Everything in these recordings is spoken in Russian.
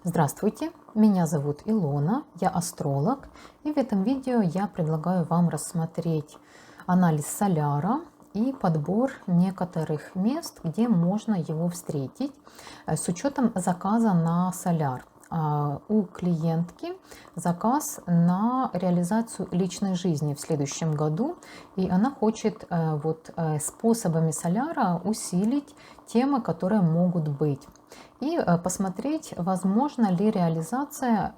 Здравствуйте, меня зовут Илона, я астролог, и в этом видео я предлагаю вам рассмотреть анализ соляра и подбор некоторых мест, где можно его встретить с учетом заказа на соляр. У клиентки заказ на реализацию личной жизни в следующем году, и она хочет способами соляра усилить темы, которые могут быть, и посмотреть, возможно ли реализация,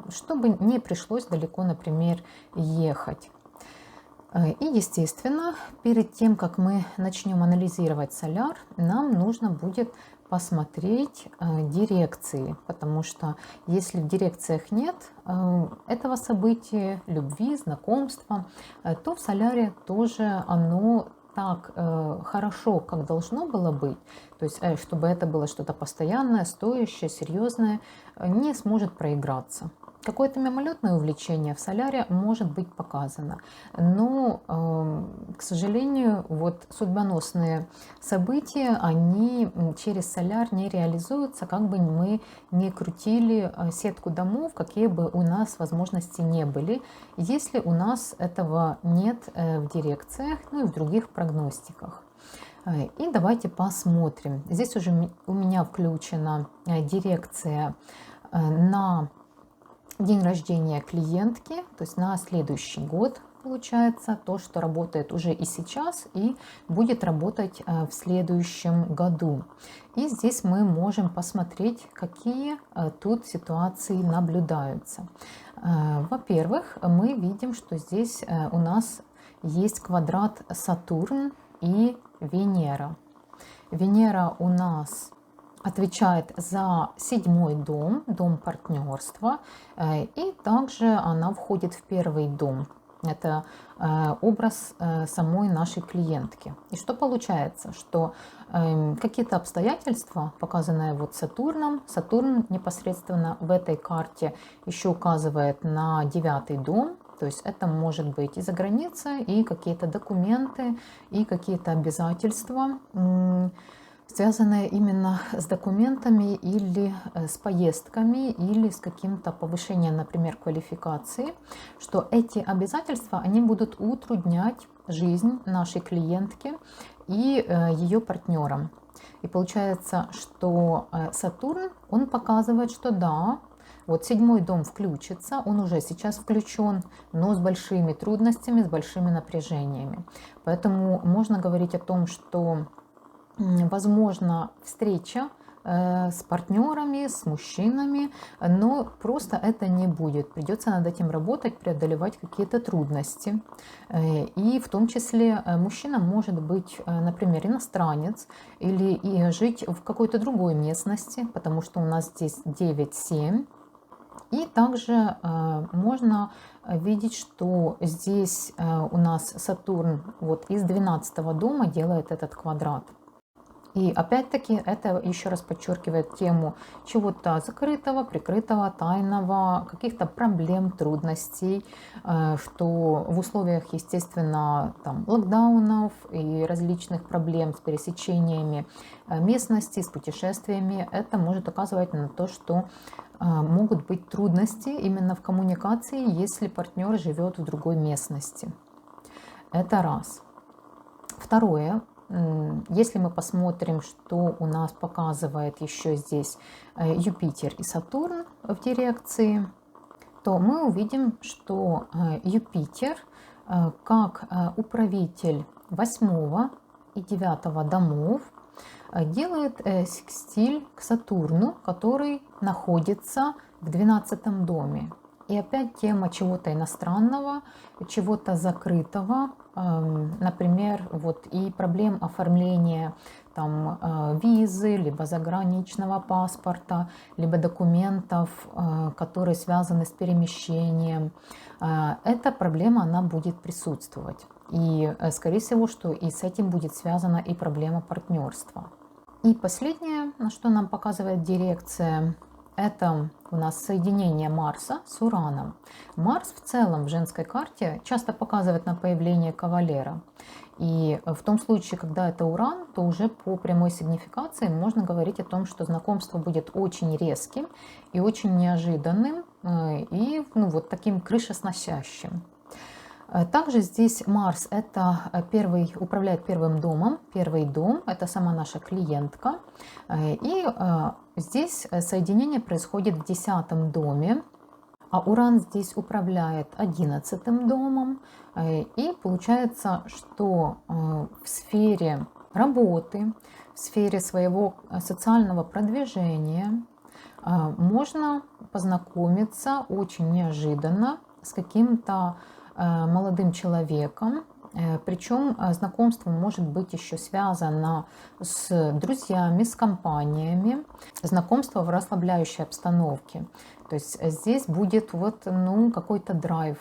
чтобы не пришлось далеко, например, ехать. И, естественно, перед тем, как мы начнем анализировать соляр, нам нужно будет посмотреть дирекции, потому что если в дирекциях нет этого события, любви, знакомства, то в соляре тоже оно так хорошо, как должно было быть, то есть чтобы это было что-то постоянное, стоящее, серьезное, не сможет проиграться. Какое-то мимолетное увлечение в соляре может быть показано, но, к сожалению, вот судьбоносные события, они через соляр не реализуются, как бы мы ни крутили сетку домов, какие бы у нас возможности не были, если у нас этого нет в дирекциях, ну и в других прогностиках. И давайте посмотрим. Здесь уже у меня включена дирекция на день рождения клиентки, то есть на следующий год, получается, то, что работает уже и сейчас, и будет работать в следующем году. И здесь мы можем посмотреть, какие тут ситуации наблюдаются. Во-первых, мы видим, что здесь у нас есть квадрат Сатурн и Венера. Венера у нас отвечает за 7-й дом, дом партнерства, и также она входит в 1-й дом. Это образ самой нашей клиентки. И что получается? Что какие-то обстоятельства, показанные вот Сатурном, Сатурн непосредственно в этой карте еще указывает на 9-й дом, то есть это может быть и за границей, и какие-то документы, и какие-то обязательства, связанные именно с документами или с поездками, или с каким-то повышением, например, квалификации, что эти обязательства, они будут утруднять жизнь нашей клиентки и ее партнерам. И получается, что Сатурн, он показывает, что да, вот 7-й дом включится, он уже сейчас включен, но с большими трудностями, с большими напряжениями. Поэтому можно говорить о том, что возможно встреча с партнерами, с мужчинами, но просто это не будет. Придется над этим работать, преодолевать какие-то трудности. И в том числе мужчина может быть, например, иностранец или и жить в какой-то другой местности, потому что у нас здесь 9-7. И также можно видеть, что здесь у нас Сатурн вот из 12-го дома делает этот квадрат. И опять-таки это еще раз подчеркивает тему чего-то закрытого, прикрытого, тайного, каких-то проблем, трудностей, что в условиях, естественно, там, локдаунов и различных проблем с пересечениями местности, с путешествиями, это может указывать на то, что могут быть трудности именно в коммуникации, если партнер живет в другой местности. Это раз. Второе. Если мы посмотрим, что у нас показывает еще здесь Юпитер и Сатурн в дирекции, то мы увидим, что Юпитер как управитель 8 и 9 домов делает секстиль к Сатурну, который находится в 12 доме. И опять тема чего-то иностранного, чего-то закрытого, например, вот и проблем оформления там визы, либо заграничного паспорта, либо документов, которые связаны с перемещением. Эта проблема, она будет присутствовать. И, скорее всего, что и с этим будет связана и проблема партнерства. И последнее, на что нам показывает дирекция, это у нас соединение Марса с Ураном. Марс в целом в женской карте часто показывает на появление кавалера. И в том случае, когда это Уран, то уже по прямой сигнификации можно говорить о том, что знакомство будет очень резким и очень неожиданным, и вот таким крышесносящим. Также здесь Марс это управляет первым домом. Первый дом это сама наша клиентка. И здесь соединение происходит в 10-м доме. А Уран здесь управляет 11-м домом. И получается, что в сфере работы, в сфере своего социального продвижения можно познакомиться очень неожиданно с каким-то молодым человеком. Причем знакомство может быть еще связано с друзьями, с компаниями. Знакомство в расслабляющей обстановке. То есть здесь будет какой-то драйв.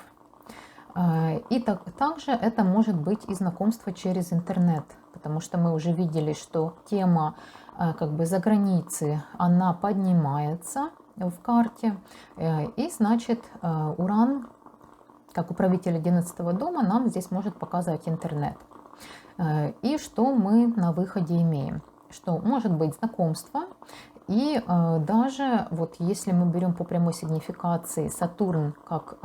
И также это может быть и знакомство через интернет. Потому что мы уже видели, что тема за границы, она поднимается в карте. И значит Уран, как управитель 11-го дома, нам здесь может показывать интернет. И что мы на выходе имеем? Что может быть знакомство, и даже если мы берем по прямой сигнификации Сатурн как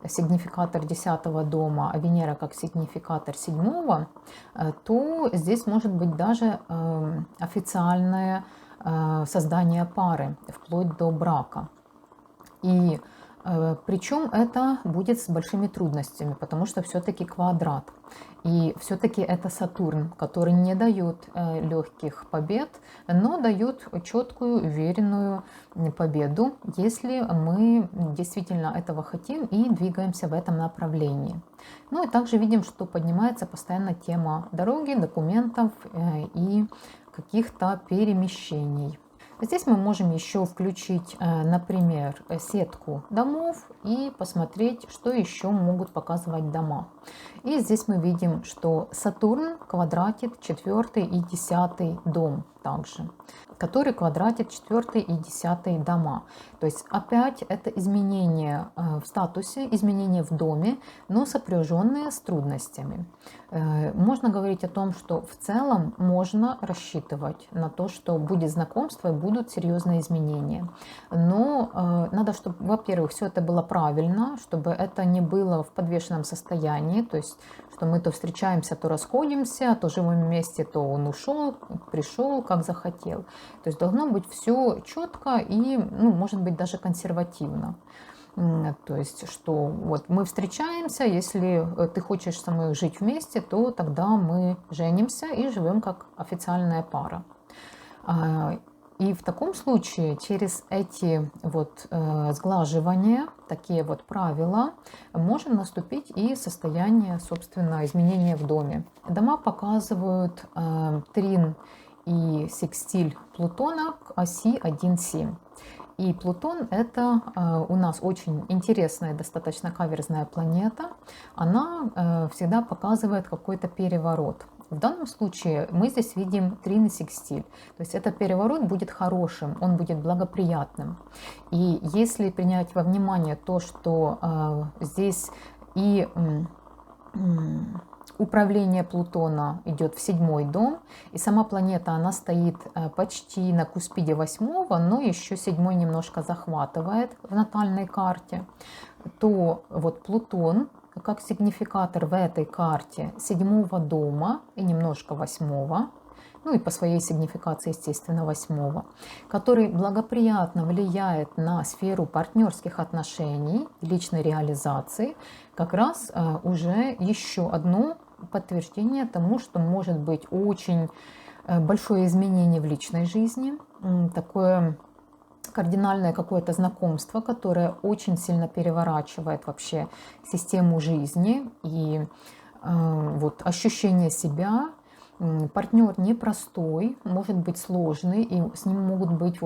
сигнификатор 10-го дома, а Венера как сигнификатор 7-го, то здесь может быть даже официальное создание пары, вплоть до брака. И причем это будет с большими трудностями, потому что все-таки квадрат. И все-таки это Сатурн, который не дает легких побед, но дает четкую, уверенную победу, если мы действительно этого хотим и двигаемся в этом направлении. Ну и также видим, что поднимается постоянно тема дороги, документов и каких-то перемещений. Здесь мы можем еще включить, например, сетку домов и посмотреть, что еще могут показывать дома. И здесь мы видим, что Сатурн квадратит 4 и 10 дом также, который квадратит 4 и 10 дома. То есть опять это изменения в статусе, изменения в доме, но сопряженные с трудностями. Можно говорить о том, что в целом можно рассчитывать на то, что будет знакомство и будут серьезные изменения. Но надо, чтобы, во-первых, все это было правильно, чтобы это не было в подвешенном состоянии, то есть что мы то встречаемся, то расходимся, то живем вместе, то он ушел, пришел, как захотел. То есть должно быть все четко и, может быть, даже консервативно. То есть, что мы встречаемся, если ты хочешь со мной жить вместе, то тогда мы женимся и живем как официальная пара. И в таком случае через эти сглаживания, такие правила, может наступить и состояние, собственно, изменения в доме. Дома показывают трин и секстиль Плутона к оси 1,7. И Плутон это у нас очень интересная, достаточно каверзная планета. Она всегда показывает какой-то переворот. В данном случае мы здесь видим трин и секстиль. То есть этот переворот будет хорошим, он будет благоприятным. И если принять во внимание то, что здесь и управление Плутона идет в 7-й дом, и сама планета, она стоит почти на куспиде 8-го, но еще 7-й немножко захватывает в натальной карте, то Плутон как сигнификатор в этой карте 7-го дома и немножко 8-го, и по своей сигнификации, естественно, 8-го, который благоприятно влияет на сферу партнерских отношений, личной реализации, как раз уже еще одно подтверждение тому, что может быть очень большое изменение в личной жизни, такое кардинальное какое-то знакомство, которое очень сильно переворачивает вообще систему жизни и ощущение себя, Партнер непростой, может быть сложный, и с ним могут быть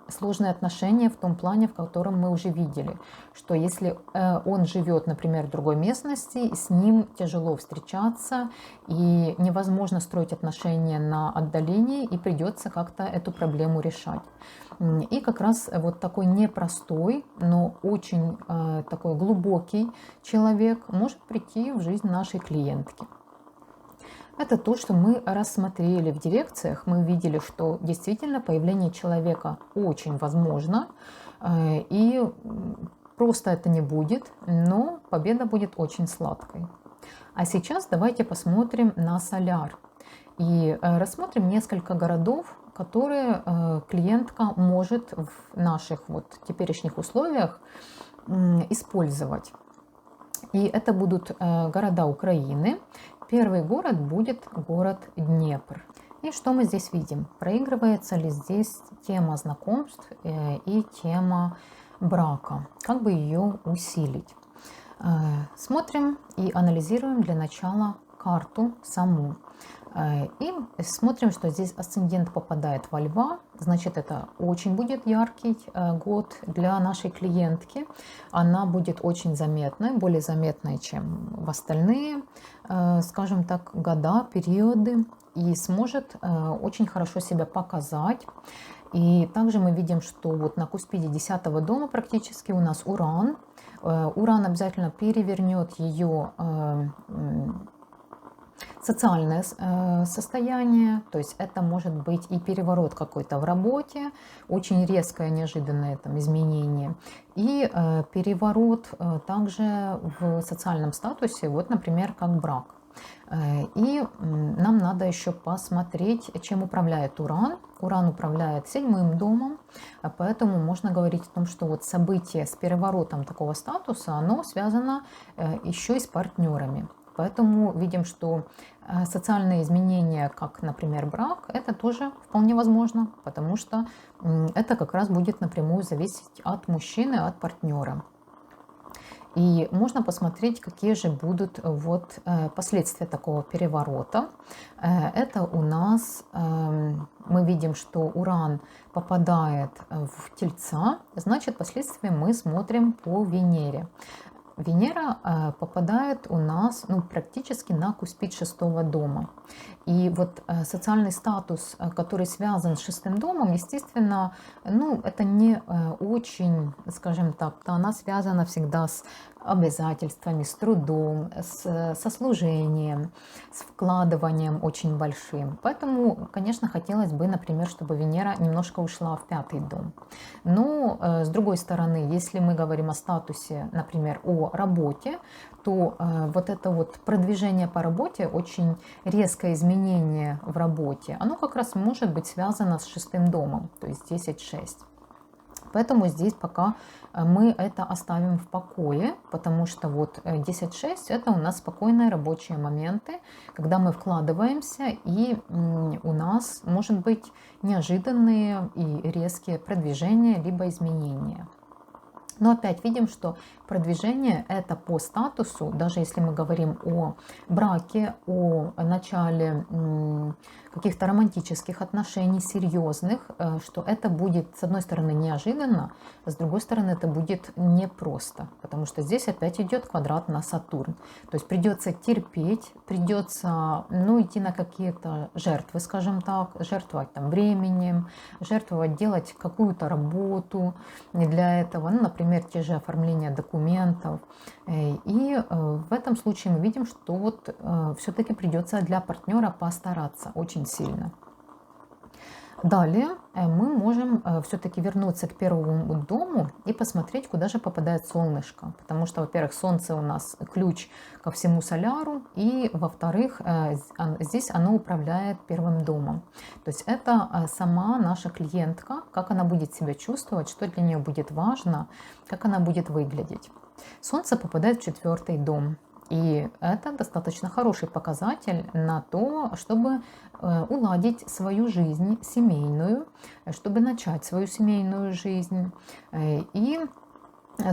сложные отношения в том плане, в котором мы уже видели, что если он живет, например, в другой местности, с ним тяжело встречаться, и невозможно строить отношения на отдалении, и придется как-то эту проблему решать. И как раз вот такой непростой, но очень такой глубокий человек может прийти в жизнь нашей клиентки. Это то, что мы рассмотрели в дирекциях. Мы видели, что действительно появление человека очень возможно, и просто это не будет, но победа будет очень сладкой. А сейчас давайте посмотрим на соляр и рассмотрим несколько городов, которые клиентка может в наших теперешних условиях использовать. И это будут города Украины. Первый город будет город Днепр. И что мы здесь видим? Проигрывается ли здесь тема знакомств и тема брака? Как бы ее усилить? Смотрим и анализируем для начала карту саму. И смотрим, что здесь асцендент попадает во Льва, значит, это очень будет яркий год для нашей клиентки. Она будет очень заметной, более заметной, чем в остальные, скажем так, года, периоды, и сможет очень хорошо себя показать. И также мы видим, что вот на куспиде 10-го дома практически у нас Уран. Уран обязательно перевернет ее социальное состояние, то есть это может быть и переворот какой-то в работе, очень резкое, неожиданное там изменение, и переворот также в социальном статусе, вот, например, как брак. И нам надо еще посмотреть, чем управляет Уран. Уран управляет 7-м домом, поэтому можно говорить о том, что вот событие с переворотом такого статуса, оно связано еще и с партнерами. Поэтому видим, что социальные изменения, как, например, брак, это тоже вполне возможно, потому что это как раз будет напрямую зависеть от мужчины, от партнера. И можно посмотреть, какие же будут последствия такого переворота. Это у нас, мы видим, что Уран попадает в Тельца, значит, последствия мы смотрим по Венере. Венера попадает у нас практически на куспид 6-го дома. И вот социальный статус, который связан с 6-м домом, естественно, это не очень, скажем так, она связана всегда с обязательствами, с трудом, со служением, с вкладыванием очень большим. Поэтому, конечно, хотелось бы, например, чтобы Венера немножко ушла в 5-й дом. Но, с другой стороны, если мы говорим о статусе, например, о работе, то вот это вот продвижение по работе, очень резкое изменение в работе, оно как раз может быть связано с 6-м домом, то есть 10-6. Поэтому здесь пока мы это оставим в покое, потому что вот 10-6 это у нас спокойные рабочие моменты, когда мы вкладываемся, и у нас может быть неожиданные и резкие продвижения либо изменения. Но опять видим, что продвижение это по статусу, даже если мы говорим о браке, о начале каких-то романтических отношений, серьезных, что это будет, с одной стороны, неожиданно, а с другой стороны, это будет непросто, потому что здесь опять идет квадрат на Сатурн. То есть придется терпеть, придется идти на какие-то жертвы, скажем так, жертвовать там временем, жертвовать, делать какую-то работу для этого, например, те же оформления документов. И в этом случае мы видим, что вот все-таки придется для партнера постараться очень сильно. Далее мы можем все-таки вернуться к 1-му дому и посмотреть, куда же попадает солнышко. Потому что, во-первых, солнце у нас ключ ко всему соляру, и, во-вторых, здесь оно управляет 1-м домом. То есть это сама наша клиентка, как она будет себя чувствовать, что для нее будет важно, как она будет выглядеть. Солнце попадает в 4-й дом. И это достаточно хороший показатель на то, чтобы уладить свою жизнь семейную, чтобы начать свою семейную жизнь. И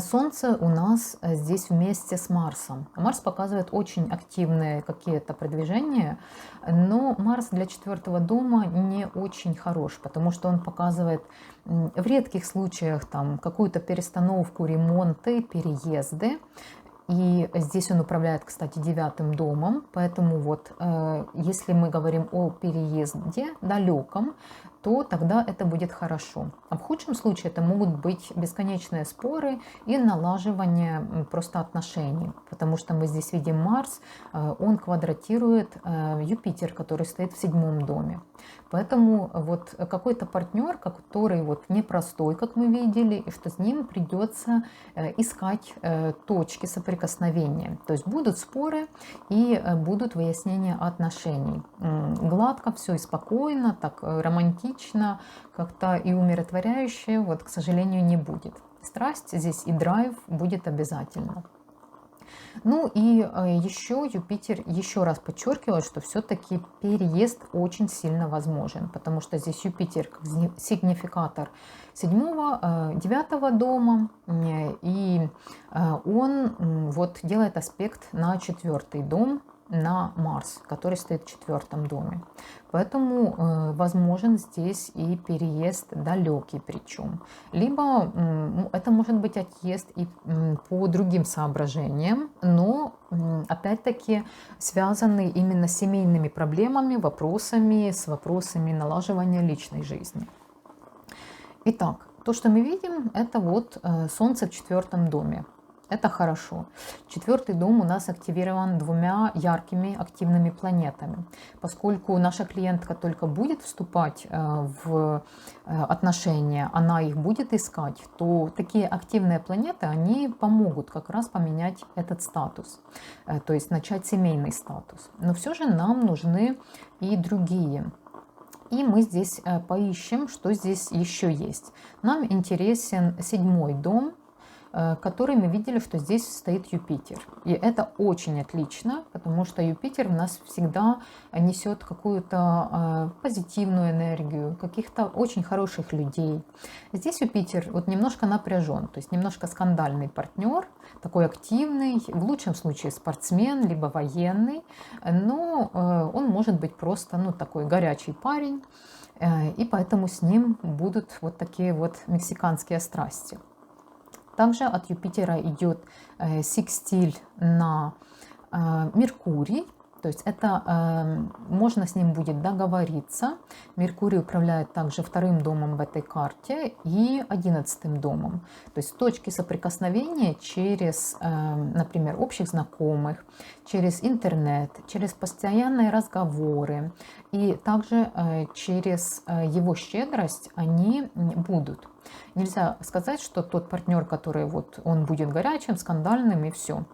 Солнце у нас здесь вместе с Марсом. Марс показывает очень активные какие-то продвижения, но Марс для 4-го дома не очень хорош, потому что он показывает в редких случаях там какую-то перестановку, ремонты, переезды. И здесь он управляет, кстати, 9-м домом, поэтому вот если мы говорим о переезде далеком, то тогда это будет хорошо. А в худшем случае это могут быть бесконечные споры и налаживание просто отношений, потому что мы здесь видим Марс, он квадратирует Юпитер, который стоит в 7-м доме. Поэтому вот какой-то партнер, который вот непростой, как мы видели, и что с ним придется искать точки соприкосновения. То есть будут споры и будут выяснения отношений. Гладко все и спокойно, так романтично, как-то и умиротворяюще, вот, к сожалению, не будет. Страсть здесь и драйв будет обязательно. Ну и еще Юпитер еще раз подчеркивает, что все-таки переезд очень сильно возможен, потому что здесь Юпитер как сигнификатор 7-го, 9-го дома, и он вот делает аспект на 4-й дом, на Марс, который стоит в 4-м доме. Поэтому возможен здесь и переезд далекий причем. Либо это может быть отъезд и по другим соображениям, но опять-таки связанный именно с семейными проблемами, вопросами, с вопросами налаживания личной жизни. Итак, то, что мы видим, это вот Солнце в 4-м доме. Это хорошо. 4-й дом у нас активирован 2 яркими активными планетами. Поскольку наша клиентка только будет вступать в отношения, она их будет искать, то такие активные планеты, они помогут как раз поменять этот статус, то есть начать семейный статус. Но все же нам нужны и другие. И мы здесь поищем, что здесь еще есть. Нам интересен 7-й дом, который мы видели, что здесь стоит Юпитер. И это очень отлично, потому что Юпитер у нас всегда несет какую-то позитивную энергию, каких-то очень хороших людей. Здесь Юпитер вот немножко напряжен, то есть немножко скандальный партнер, такой активный, в лучшем случае спортсмен, либо военный, но он может быть просто такой горячий парень, и поэтому с ним будут вот такие вот мексиканские страсти. Также от Юпитера идет секстиль на Меркурий, то есть это можно с ним будет договориться. Меркурий управляет также 2-м домом в этой карте и 11-м домом. То есть точки соприкосновения через, например, общих знакомых, через интернет, через постоянные разговоры и также через его щедрость они будут. Нельзя сказать, что тот партнер, который вот он будет горячим, скандальным и все.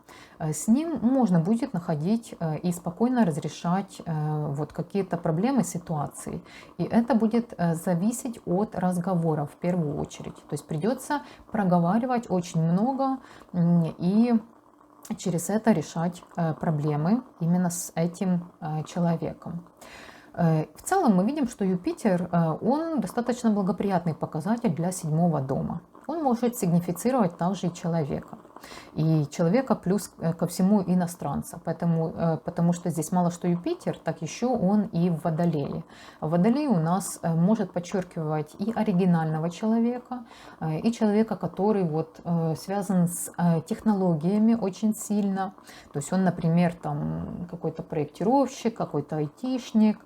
С ним можно будет находить и спокойно разрешать вот какие-то проблемы, ситуации. И это будет зависеть от разговора в первую очередь. То есть придется проговаривать очень много и через это решать проблемы именно с этим человеком. В целом мы видим, что Юпитер, он достаточно благоприятный показатель для 7-го дома. Он может сигнифицировать также и человека. И человека плюс ко всему иностранца. Потому что здесь мало что Юпитер, так еще он и в Водолее. Водолей у нас может подчеркивать и оригинального человека, и человека, который вот связан с технологиями очень сильно. То есть он, например, там какой-то проектировщик, какой-то айтишник,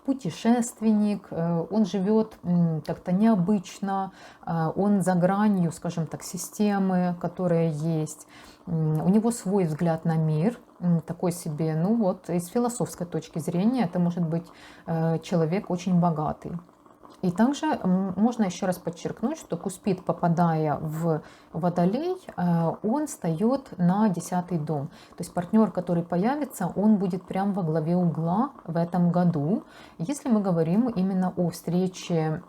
путешественник, он живет как-то необычно, он за гранью, скажем так, системы, которые есть. У него свой взгляд на мир, такой себе, из философской точки зрения, это может быть человек очень богатый. И также можно еще раз подчеркнуть, что Куспид, попадая в Водолей, он встает на 10-й дом. То есть партнер, который появится, он будет прямо во главе угла в этом году, если мы говорим именно о встрече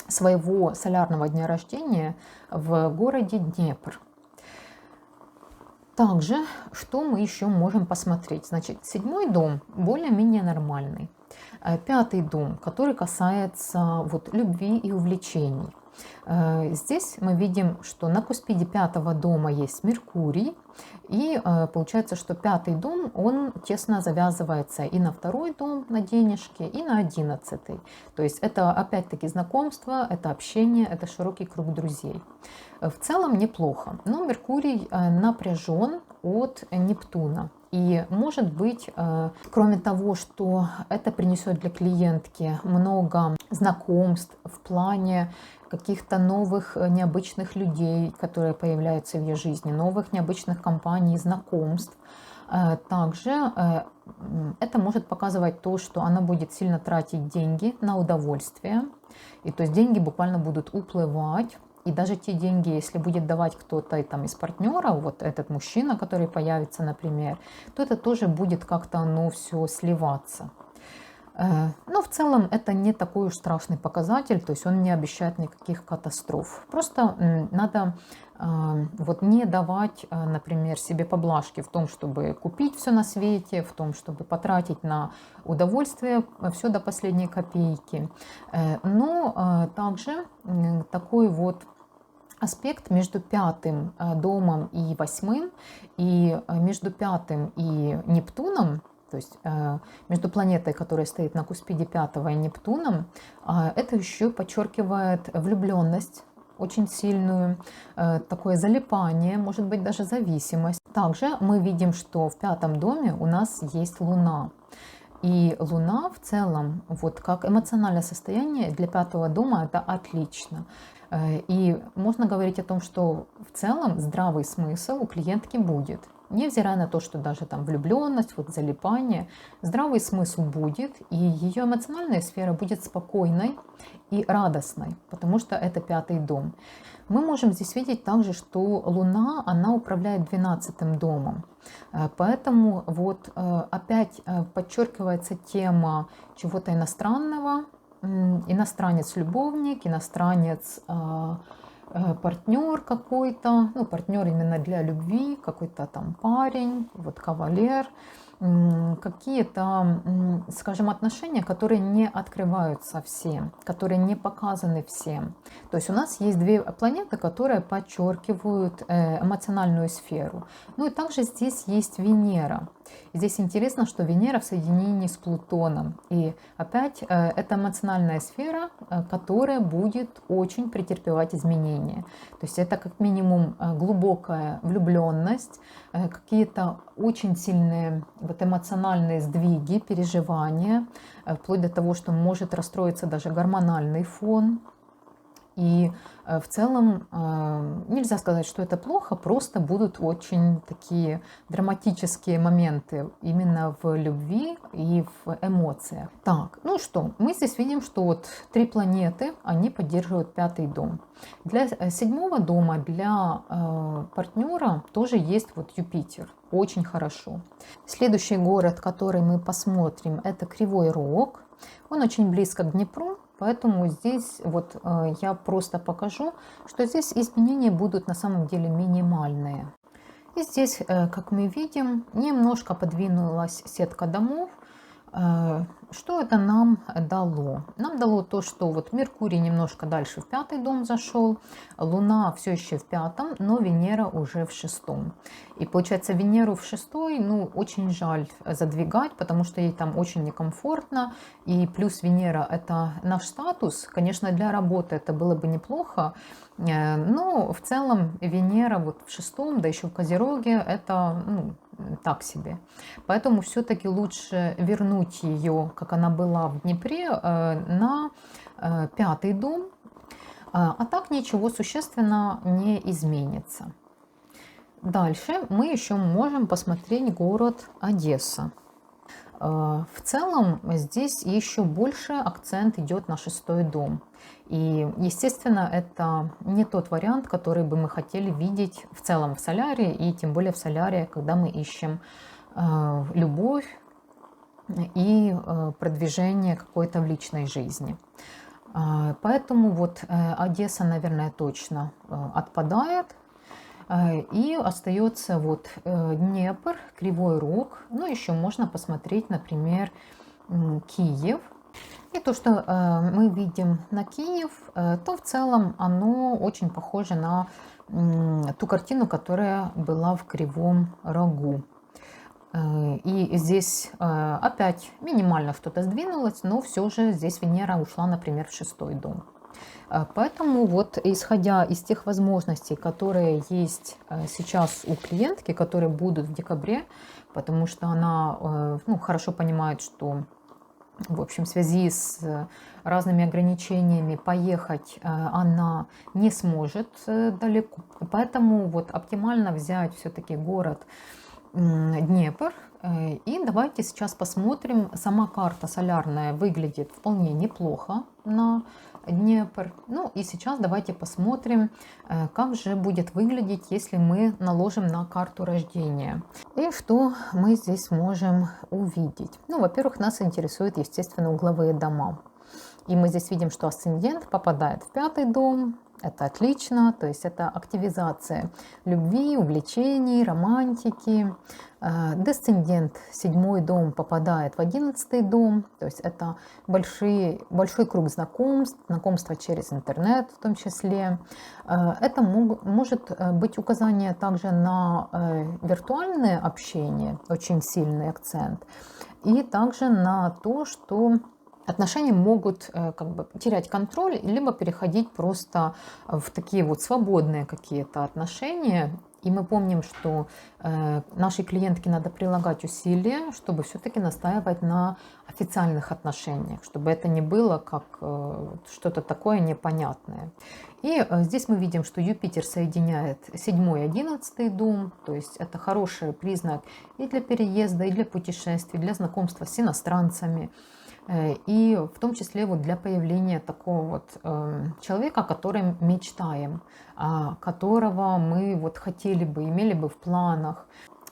своего солярного дня рождения в городе Днепр. Также, что мы еще можем посмотреть? Значит, 7-й дом более-менее нормальный. Пятый дом, который касается вот любви и увлечений. Здесь мы видим, что на куспиде пятого дома есть Меркурий, и получается, что пятый дом, он тесно завязывается и на второй дом, на денежки, и на 11-й. То есть это опять-таки знакомство, это общение, это широкий круг друзей. В целом неплохо, но Меркурий напряжен от Нептуна. И может быть, кроме того, что это принесет для клиентки много знакомств в плане каких-то новых необычных людей, которые появляются в ее жизни, новых необычных компаний, знакомств. Также это может показывать то, что она будет сильно тратить деньги на удовольствие. И то есть деньги буквально будут уплывать. И даже те деньги, если будет давать кто-то там из партнеров, вот этот мужчина, который появится, например, то это тоже будет как-то оно все сливаться. Но в целом это не такой уж страшный показатель, то есть он не обещает никаких катастроф. Просто надо вот не давать, например, себе поблажки в том, чтобы купить все на свете, в том, чтобы потратить на удовольствие все до последней копейки. Но также такой вот аспект между пятым домом и восьмым, и между пятым и Нептуном, то есть между планетой, которая стоит на куспиде пятого, и Нептуном, это еще подчеркивает влюбленность очень сильную, такое залипание, может быть даже зависимость. Также мы видим, что в пятом доме у нас есть Луна. И Луна в целом, вот как эмоциональное состояние для пятого дома, это отлично. И можно говорить о том, что в целом здравый смысл у клиентки будет. Невзирая на то, что даже там влюбленность, вот залипание, здравый смысл будет, и ее эмоциональная сфера будет спокойной и радостной, потому что это пятый дом. Мы можем здесь видеть также, что Луна, она управляет 12-м домом. Поэтому вот опять подчеркивается тема чего-то иностранного, иностранец-любовник, иностранец партнер какой-то, ну, партнер именно для любви, какой-то там парень, вот кавалер, какие-то, скажем, отношения, которые не открываются всем, которые не показаны всем. То есть у нас есть две планеты, которые подчеркивают эмоциональную сферу. Ну и также здесь есть Венера. И здесь интересно, что Венера в соединении с Плутоном. И опять это эмоциональная сфера, которая будет очень претерпевать изменения. То есть это как минимум глубокая влюбленность, какие-то очень сильные вот эмоциональные сдвиги, переживания, вплоть до того, что может расстроиться даже гормональный фон. И в целом нельзя сказать, что это плохо, просто будут очень такие драматические моменты именно в любви и в эмоциях. Так, ну что, мы здесь видим, что вот три планеты, они поддерживают пятый дом. Для седьмого дома, для партнера тоже есть вот Юпитер. Очень хорошо. Следующий город, который мы посмотрим, это Кривой Рог. Он очень близко к Днепру. Поэтому здесь вот я просто покажу, что здесь изменения будут на самом деле минимальные. И здесь, как мы видим, немножко подвинулась сетка домов. Что это нам дало? Нам дало то, что вот Меркурий немножко дальше в пятый дом зашел, Луна все еще в пятом, но Венера уже в шестом. И получается, Венеру в шестой, ну, очень жаль задвигать, потому что ей там очень некомфортно. И плюс Венера – это наш статус. Конечно, для работы это было бы неплохо, но в целом Венера вот в шестом, да еще в Козероге, это, ну, так себе. Поэтому все-таки лучше вернуть ее, как она была в Днепре, на пятый дом, а так ничего существенно не изменится. Дальше мы еще можем посмотреть город Одесса. В целом здесь еще больше акцент идет на шестой дом. И, естественно, это не тот вариант, который бы мы хотели видеть в целом в солярии, и тем более в солярии, когда мы ищем любовь и продвижение какой-то в личной жизни. Поэтому вот Одесса, наверное, точно отпадает. И остается вот Днепр, Кривой Рог. Ну, еще можно посмотреть, например, Киев. И то, что мы видим на Киев, то в целом оно очень похоже на ту картину, которая была в Кривом Рогу. И здесь опять минимально что-то сдвинулось, но все же здесь Венера ушла, например, в 6-й дом. Поэтому вот исходя из тех возможностей, которые есть сейчас у клиентки, которые будут в декабре, потому что она хорошо понимает, что в общем, в связи с разными ограничениями поехать она не сможет далеко. Поэтому вот оптимально взять все-таки город Днепр. И давайте сейчас посмотрим. Сама карта солярная выглядит вполне неплохо на Днепр. Ну и сейчас давайте посмотрим, как же будет выглядеть, если мы наложим на карту рождения. И что мы здесь можем увидеть. Ну, во-первых, нас интересуют, естественно, угловые дома. И мы здесь видим, что асцендент попадает в 5-й дом. Это отлично, то есть это активизация любви, увлечений, романтики. Десцендент, 7-й дом, попадает в 11-й дом, то есть это большой круг знакомств, знакомства через интернет в том числе. Это может быть указание также на виртуальное общение, очень сильный акцент, и также на то, что отношения могут терять контроль, либо переходить просто в такие вот свободные какие-то отношения. И мы помним, что нашей клиентке надо прилагать усилия, чтобы все-таки настаивать на официальных отношениях, чтобы это не было как что-то такое непонятное. И здесь мы видим, что Юпитер соединяет 7-й и 11-й дом, то есть это хороший признак и для переезда, и для путешествий, для знакомства с иностранцами. И в том числе вот для появления такого вот человека, о котором мечтаем, которого мы вот хотели бы, имели бы в планах.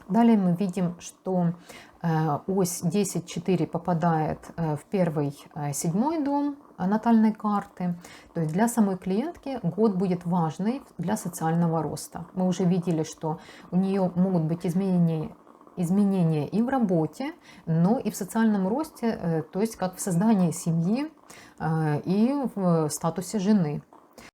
Далее мы видим, что ось 10-4 попадает в 1-й, 7-й дом натальной карты. То есть для самой клиентки год будет важный для социального роста. Мы уже видели, что у нее могут быть изменения и в работе, но и в социальном росте, то есть как в создании семьи и в статусе жены.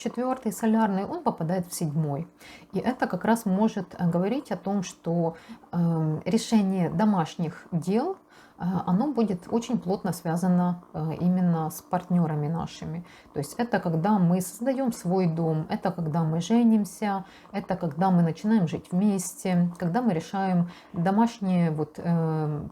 4-й солярный, он попадает в 7-й. И это как раз может говорить о том, что решение домашних дел, оно будет очень плотно связано именно с партнерами нашими. То есть это когда мы создаем свой дом, это когда мы женимся, это когда мы начинаем жить вместе, когда мы решаем домашние вот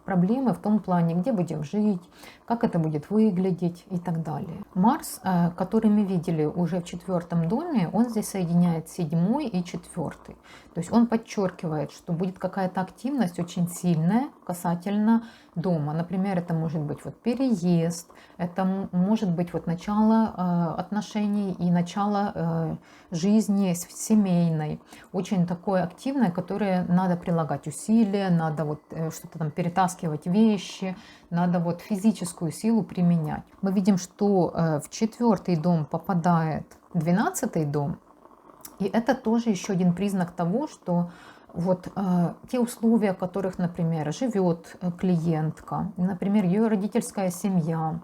проблемы в том плане, где будем жить, как это будет выглядеть и так далее. Марс, который мы видели уже в 4-м доме, он здесь соединяет 7-й и 4-й. То есть он подчеркивает, что будет какая-то активность очень сильная касательно дома. Например, это может быть вот переезд, это может быть вот начало отношений и начало жизни семейной. Очень такое активное, которое надо прилагать усилия, надо вот что-то там перетаскивать вещи, надо вот физическую силу применять. Мы видим, что в 4-й дом попадает 12-й дом, и это тоже еще один признак того, что вот те условия, в которых, например, живет клиентка, например, ее родительская семья,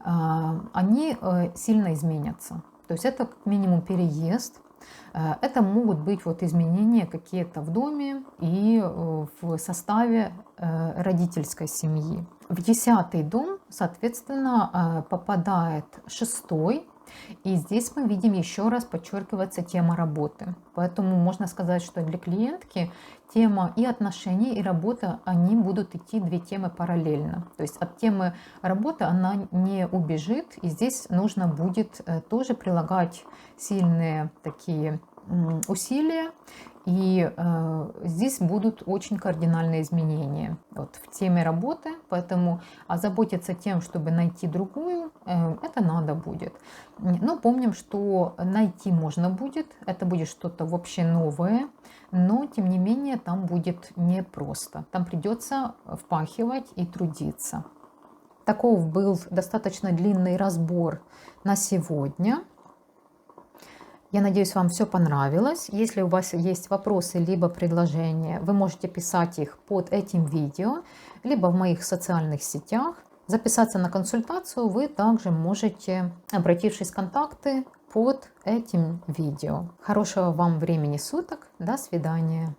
они сильно изменятся. То есть это как минимум переезд, это могут быть вот изменения какие-то в доме и в составе родительской семьи. В 10-й дом, соответственно, попадает 6-й. И здесь мы видим еще раз подчеркивается тема работы. Поэтому можно сказать, что для клиентки тема и отношений, и работа, они будут идти две темы параллельно. То есть от темы работы она не убежит. И здесь нужно будет тоже прилагать сильные такие усилия. И здесь будут очень кардинальные изменения вот, в теме работы, поэтому озаботиться тем, чтобы найти другую, это надо будет. Но помним, что найти можно будет, это будет что-то вообще новое, но тем не менее там будет непросто, там придется впахивать и трудиться. Таков был достаточно длинный разбор на сегодня. Я надеюсь, вам все понравилось. Если у вас есть вопросы либо предложения, вы можете писать их под этим видео, либо в моих социальных сетях. Записаться на консультацию вы также можете, обратившись в контакты под этим видео. Хорошего вам времени суток. До свидания.